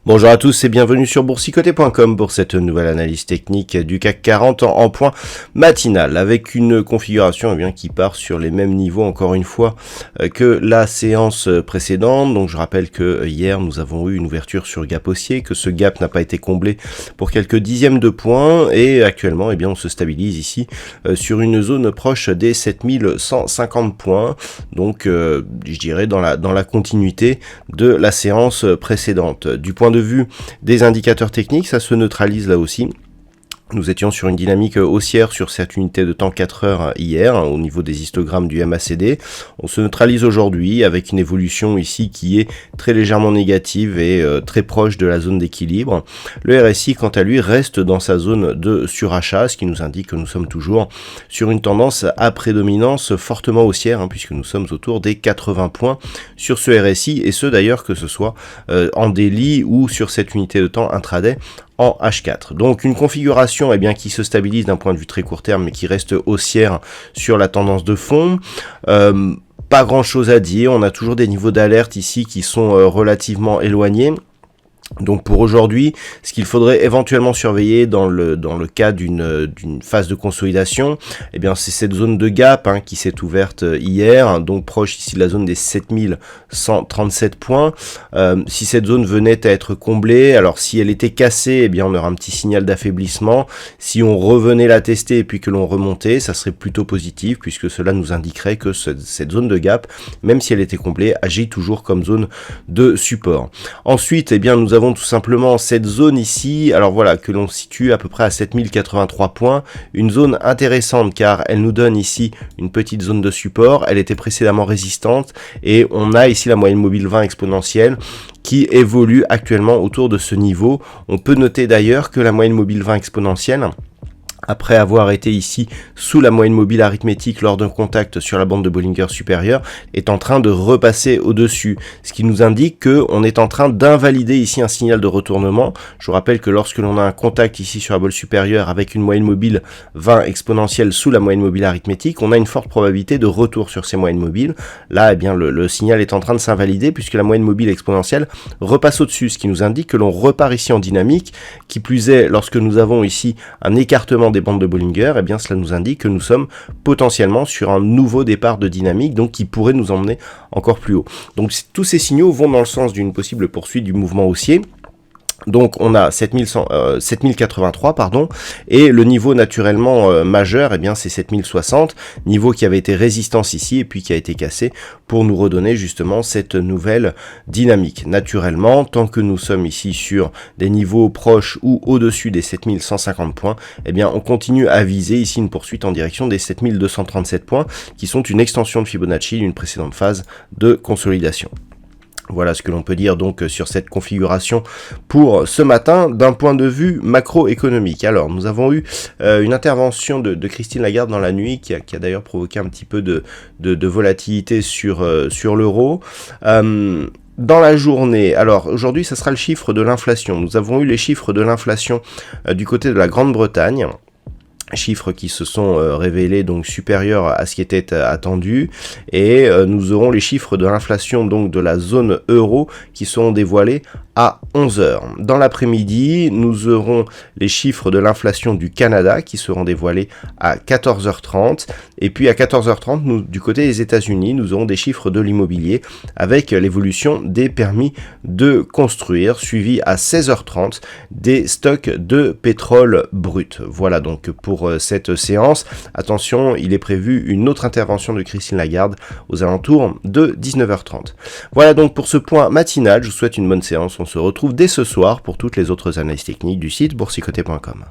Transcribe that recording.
Bonjour à tous et bienvenue sur boursicoté.com pour cette nouvelle analyse technique du CAC 40 en point matinal avec une configuration qui part sur les mêmes niveaux encore une fois que la séance précédente. Donc je rappelle que hier nous avons eu une ouverture sur gap haussier, que ce gap n'a pas été comblé pour quelques dixièmes de points et actuellement on se stabilise ici sur une zone proche des 7150 points. Donc je dirais dans la continuité de la séance précédente. Du point de vue des indicateurs techniques, ça se neutralise là aussi. Nous étions sur une dynamique haussière sur cette unité de temps 4 heures hier, au niveau des histogrammes du MACD. On se neutralise aujourd'hui avec une évolution ici qui est très légèrement négative et très proche de la zone d'équilibre. Le RSI, quant à lui, reste dans sa zone de surachat, ce qui nous indique que nous sommes toujours sur une tendance à prédominance fortement haussière, puisque nous sommes autour des 80 points sur ce RSI, et ce d'ailleurs que ce soit en daily ou sur cette unité de temps intraday en H4. Donc une configuration qui se stabilise d'un point de vue très court terme mais qui reste haussière sur la tendance de fond. Pas grand chose à dire, on a toujours des niveaux d'alerte ici qui sont relativement éloignés. Donc pour aujourd'hui, ce qu'il faudrait éventuellement surveiller dans le cas d'une phase de consolidation, c'est cette zone de gap qui s'est ouverte hier, donc proche ici de la zone des 7137 points. Si cette zone venait à être comblée, alors si elle était cassée, on aura un petit signal d'affaiblissement. Si on revenait la tester et puis que l'on remontait, ça serait plutôt positif puisque cela nous indiquerait que cette zone de gap, même si elle était comblée, agit toujours comme zone de support. Ensuite, nous avons tout simplement cette zone ici, alors voilà, que l'on situe à peu près à 7083 points, une zone intéressante car elle nous donne ici une petite zone de support, elle était précédemment résistante et on a ici la moyenne mobile 20 exponentielle qui évolue actuellement autour de ce niveau. On peut noter d'ailleurs que la moyenne mobile 20 exponentielle, après avoir été ici sous la moyenne mobile arithmétique lors d'un contact sur la bande de Bollinger supérieure, est en train de repasser au-dessus, ce qui nous indique qu'on est en train d'invalider ici un signal de retournement. Je vous rappelle que lorsque l'on a un contact ici sur la bande supérieure avec une moyenne mobile 20 exponentielle sous la moyenne mobile arithmétique, on a une forte probabilité de retour sur ces moyennes mobiles. Là, le signal est en train de s'invalider puisque la moyenne mobile exponentielle repasse au-dessus, ce qui nous indique que l'on repart ici en dynamique. Qui plus est, lorsque nous avons ici un écartement des bandes de Bollinger, cela nous indique que nous sommes potentiellement sur un nouveau départ de dynamique, donc qui pourrait nous emmener encore plus haut. Donc tous ces signaux vont dans le sens d'une possible poursuite du mouvement haussier. Donc on a 7083 et le niveau naturellement majeur c'est 7060, niveau qui avait été résistance ici et puis qui a été cassé pour nous redonner justement cette nouvelle dynamique. Naturellement, tant que nous sommes ici sur des niveaux proches ou au-dessus des 7150 points, on continue à viser ici une poursuite en direction des 7237 points qui sont une extension de Fibonacci d'une précédente phase de consolidation. Voilà ce que l'on peut dire donc sur cette configuration pour ce matin d'un point de vue macroéconomique. Alors nous avons eu une intervention de Christine Lagarde dans la nuit qui a d'ailleurs provoqué un petit peu de volatilité sur l'euro. Dans la journée, alors aujourd'hui ça sera le chiffre de l'inflation. Nous avons eu les chiffres de l'inflation du côté de la Grande-Bretagne. Chiffres qui se sont révélés donc supérieurs à ce qui était attendu, et nous aurons les chiffres de l'inflation donc de la zone euro qui seront dévoilés à 11h. Dans l'après-midi, nous aurons les chiffres de l'inflation du Canada qui seront dévoilés à 14h30, et puis à 14h30, nous, du côté des États-Unis, nous aurons des chiffres de l'immobilier avec l'évolution des permis de construire, suivi à 16h30 des stocks de pétrole brut. Voilà donc pour cette séance. Attention, il est prévu une autre intervention de Christine Lagarde aux alentours de 19h30. Voilà donc pour ce point matinal. Je vous souhaite une bonne séance. On se retrouve dès ce soir pour toutes les autres analyses techniques du site boursicoté.com.